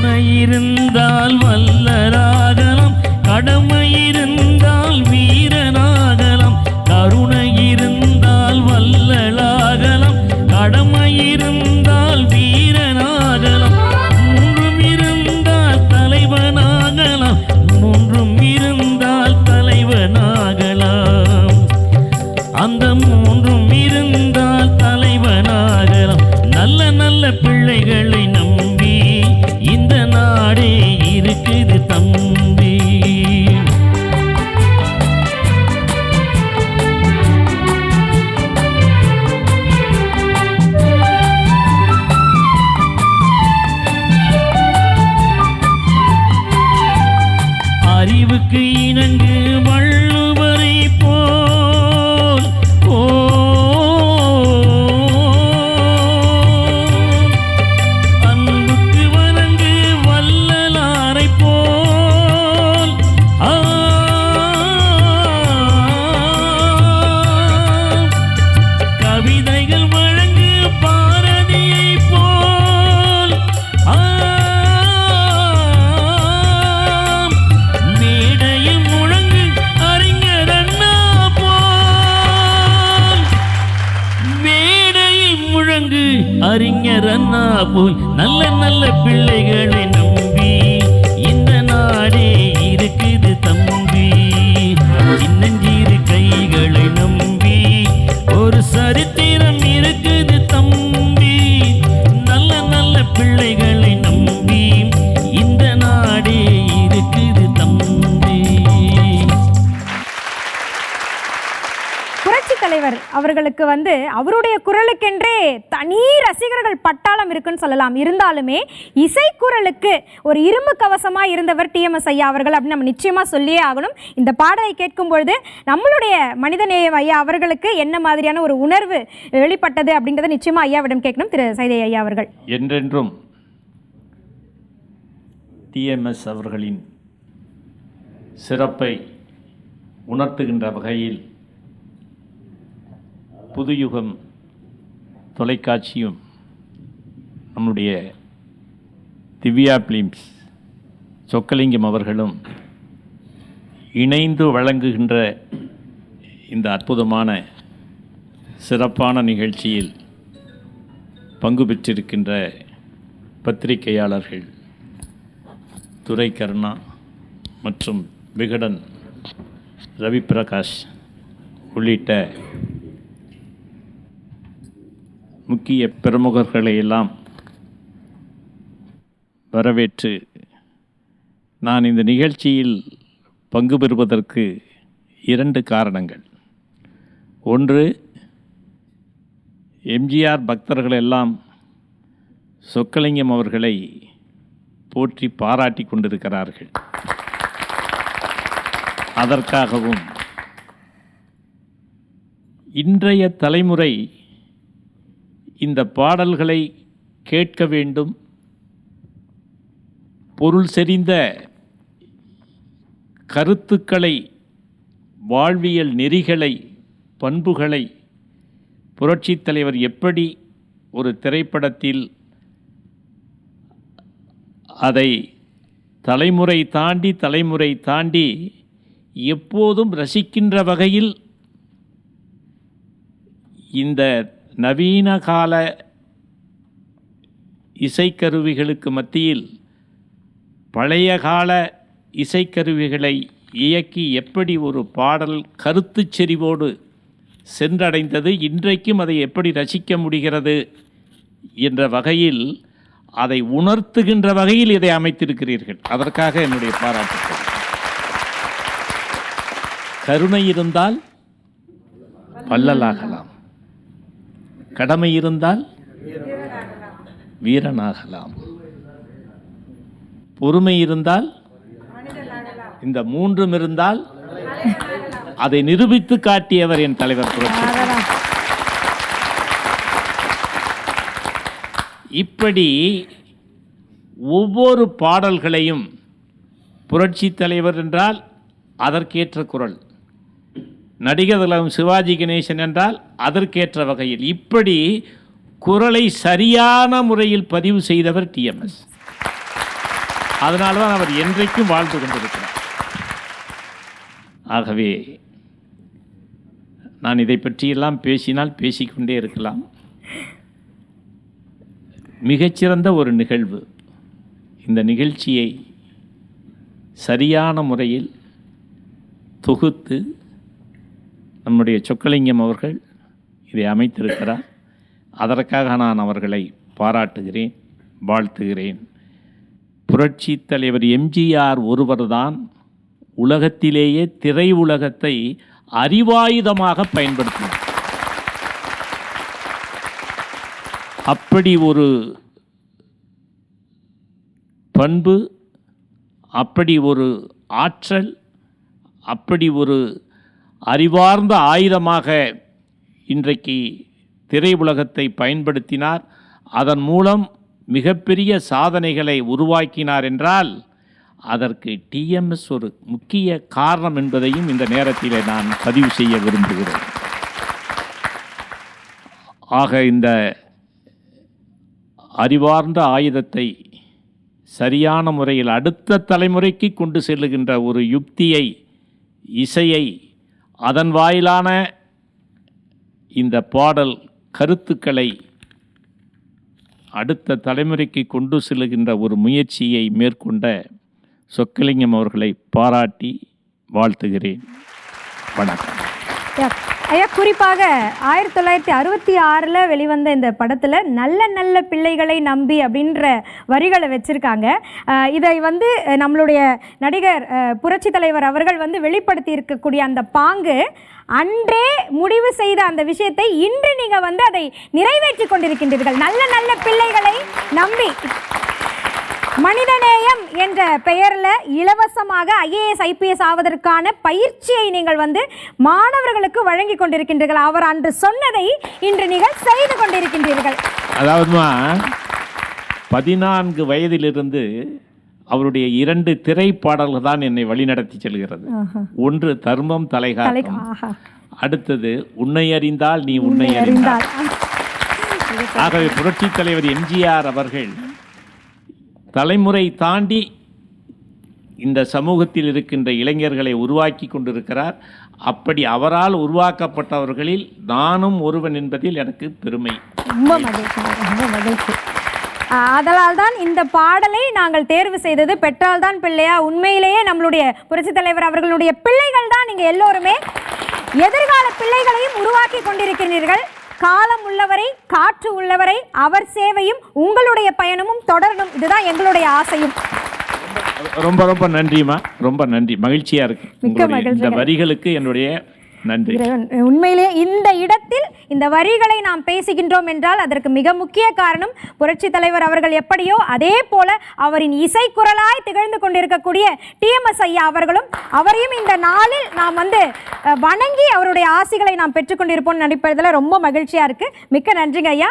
கருணை இருந்தால் வல்லராகலாம், கடமை இருந்தால் வீரனாகலாம். கருணை இருந்தால் வல்லலாகலாம், கடமை இருந்தால் வீரனாகலாம். மூன்றும் இருந்தால் தலைவனாகலாம், மூன்றும் இருந்தால் தலைவனாகலாம். அந்த மூன்றும் இருந்தால் தலைவனாகலாம். நல்ல நல்ல பிள்ளைகளை நம்பி இந்த நாடே இருக்குது தம்பி. அறிவுக்கு இணங்கு வள்ளுவரை போல் அன்புக்கு வணங்கு வள்ளலாரை போல் கவிதைகள் வழங்கு பாரதியை போல் மேடையில் முழங்கு அறிஞர் அண்ணா போல், மேடையில் முழங்கு அறிஞர் அண்ணா போல் நல்ல நல்ல பிள்ளைகளை நம்பி இந்த நாடே இருக்குது தம்பி. சின்னஞ்சிறு கைகளை நம்பி ஒரு சரித்திரம் இருக்குது தம்பி. நல்ல நல்ல பிள்ளைகளை நம்பி இந்த நாடே இருக்குது தம்பி. புரட்சி தலைவர் அவர்களுக்கு அவருடைய குரலுக்கென்றே தனி ரசிகர்கள் பட்டாளம் இருக்குன்னு சொல்லலாம். இருந்தாலுமே இசைக்குரலுக்கு ஒரு இரும்பு கவசமா இருந்தவர் டிஎம்எஸ் ஐயா அவர்கள் அப்படின்னு நம்ம நிச்சயமா சொல்லியே ஆகணும். இந்த பாடலை கேட்கும் பொழுது நம்மளுடைய மனிதநேய ஐயா அவர்களுக்கு என்ன மாதிரியான ஒரு உணர்வு வெளிப்பட்டது அப்படின்றத நிச்சயமா ஐயாவிடம் கேட்கணும். திரு சைதை ஐயா அவர்கள். என்றென்றும் டிஎம்எஸ் அவர்களின் சிறப்பை உணர்த்துகின்ற வகையில் புதுயுகம் தொலைக்காட்சியும் நம்முடைய திவ்யா பிலிம்ஸ் சொக்கலிங்கம் அவர்களும் இணைந்து வழங்குகின்ற இந்த அற்புதமான சிறப்பான நிகழ்ச்சியில் பங்கு பெற்றிருக்கின்ற பத்திரிகையாளர்கள் துரை கருணா மற்றும் விகடன் ரவி பிரகாஷ் உள்ளிட்ட முக்கிய பிரமுகர்களை எல்லாம் வரவேற்று நான் இந்த நிகழ்ச்சியில் பங்கு பெறுவதற்கு 2 காரணங்கள். ஒன்று, எம்ஜிஆர் பக்தர்கள் எல்லாம் சொக்கலிங்கம் அவர்களை போற்றி பாராட்டி கொண்டிருக்கிறார்கள். அதற்காகவும் இன்றைய தலைமுறை இந்த பாடல்களை கேட்க வேண்டும், பொருள் செறிந்த கருத்துக்களை, வாழ்வியல் நெறிகளை, பண்புகளை புரட்சித் தலைவர் எப்படி ஒரு திரைப்படத்தில் அதை தலைமுறை தாண்டி எப்போதும் ரசிக்கின்ற வகையில் இந்த நவீன கால இசைக்கருவிகளுக்கு மத்தியில் பழைய கால இசைக்கருவிகளை இயக்கி எப்படி ஒரு பாடல் கருத்து செறிவோடு சென்றடைந்தது, இன்றைக்கும் அதை எப்படி ரசிக்க முடிகிறது என்ற வகையில் அதை உணர்த்துகின்ற வகையில் இதை அமைத்திருக்கிறீர்கள். அதற்காக என்னுடைய பாராட்டுகள். கருணை இருந்தால் வள்ளலாகலாம், கடமை இருந்தால் வீரனாகலாம், பொறுமை இருந்தால், இந்த 3 இருந்தால் அதை நிரூபித்து காட்டியவர் என் தலைவர் புரட்சி. இப்படி ஒவ்வொரு பாடல்களையும் புரட்சி தலைவர் என்றால் அதற்கேற்ற குரல், நடிகர் திலகம் சிவாஜி கணேசன் என்றால் அதற்கேற்ற வகையில் இப்படி குரலை சரியான முறையில் பதிவு செய்தவர் டிஎம்எஸ். அதனால தான் அவர் என்றைக்கும் வாழ்ந்து கொண்டிருக்கிறார். ஆகவே நான் இதை பற்றியெல்லாம் பேசினால் பேசிக்கொண்டே இருக்கலாம். மிகச்சிறந்த ஒரு நிகழ்வு. இந்த நிகழ்ச்சியை சரியான முறையில் தொகுத்து நம்முடைய சொக்கலிங்கம் அவர்கள் இதை அமைத்திருக்கிறார். அதற்காக நான் அவர்களை பாராட்டுகிறேன், வாழ்த்துகிறேன். புரட்சி தலைவர் எம்ஜிஆர் ஒருவர்தான் உலகத்திலேயே திரை உலகத்தை அறிவாயுதமாக பயன்படுத்தினார். அப்படி ஒரு பண்பு, அப்படி ஒரு ஆற்றல், அப்படி ஒரு அறிவார்ந்த ஆயுதமாக இன்றைக்கு திரை உலகத்தை பயன்படுத்தினார். அதன் மூலம் மிகப்பெரிய சாதனைகளை உருவாக்கினார் என்றால் அதற்கு டிஎம்எஸ் ஒரு முக்கிய காரணம் என்பதையும் இந்த நேரத்தில் நான் பதிவு செய்ய விரும்புகிறேன். ஆக இந்த அறிவார்ந்த ஆயுதத்தை சரியான முறையில் அடுத்த தலைமுறைக்கு கொண்டு செல்லுகின்ற ஒரு யுக்தியை, இசையை, அதன் வாயிலான இந்த பாடல் கருத்துக்களை அடுத்த தலைமுறைக்கு கொண்டு செல்லுகின்ற ஒரு முயற்சியை மேற்கொண்ட சொக்கலிங்கம் அவர்களை பாராட்டி வாழ்த்துகிறேன். வணக்கம். ஐயா, குறிப்பாக 1966 வெளிவந்த இந்த படத்தில் நல்ல நல்ல பிள்ளைகளை நம்பி அப்படின்ற வரிகளை வச்சுருக்காங்க. இதை வந்து நம்மளுடைய நடிகர் புரட்சி தலைவர் அவர்கள் வந்து வெளிப்படுத்தி இருக்கக்கூடிய அந்த பாங்கு, அன்றே முடிவு செய்த அந்த விஷயத்தை இன்று நீங்கள் வந்து அதை நிறைவேற்றி கொண்டிருக்கின்றீர்கள். நல்ல நல்ல பிள்ளைகளை நம்பி மனிதநேயம் என்ற பெயரில் இலவசமாக IAS IPS ஆவதற்கான பயிற்சியை நீங்கள் வந்து மாணவர்களுக்கு வழங்கி கொண்டிருக்கின்றீர்கள். அவர் அன்று சொன்னதை இன்று நீங்கள் செய்து கொண்டிருக்கின்றீர்கள். அதாவதுமா 14 வயதிலிருந்து அவருடைய 2 திரைப்பாடல்கள் தான் என்னை வழிநடத்தி செல்கிறது. ஒன்று தர்மம் தலைகாக்கும், அடுத்தது உன்னை அறிந்தால் நீ உன்னை அறிந்தால். ஆகவே புரட்சி தலைவர் எம்ஜிஆர் அவர்கள் தலைமுறை தாண்டி இந்த சமூகத்தில் இருக்கின்ற இளைஞர்களை உருவாக்கி கொண்டிருக்கிறார். அப்படி அவரால் உருவாக்கப்பட்டவர்களில் நானும் ஒருவன் என்பதில் எனக்கு பெருமை. ரொம்ப மகிழ்ச்சி, ரொம்ப மகிழ்ச்சி. அதனால் தான் இந்த பாடலை நாங்கள் தேர்வு செய்தது. பெற்றால் தான் பிள்ளையா, உண்மையிலேயே நம்மளுடைய புரட்சி தலைவர் அவர்களுடைய பிள்ளைகள் தான் நீங்கள் எல்லோருமே. எதிர்கால பிள்ளைகளையும் உருவாக்கி கொண்டிருக்கிறீர்கள். காலம் உள்ளவரை, காற்று உள்ளவரை அவர் சேவையும் உங்களுடைய பயணமும் தொடரணும். இதுதான் எங்களுடைய ஆசையும். ரொம்ப ரொம்ப நன்றிமா, ரொம்ப நன்றி. மகிழ்ச்சியா இருக்கு இந்த வரிகளுக்கு என்னுடைய நன்றி. உண்மையிலேயே இந்த இடத்தில் இந்த வரிகளை நாம் பேசுகின்றோம் என்றால் அதற்கு மிக முக்கிய காரணம் புரட்சி தலைவர் அவர்கள் எப்படியோ அதே போல அவரின் இசைக்குரலாய் திகழ்ந்து கொண்டிருக்கக்கூடிய டிஎம்எஸ் ஐயா அவர்களும், அவரையும் இந்த நாளில் நாம் வந்து வணங்கி அவருடைய ஆசிகளை நாம் பெற்றுக்கொண்டிருப்போம் நினைப்பதில் ரொம்ப மகிழ்ச்சியா இருக்கு. மிக்க நன்றிங்க ஐயா.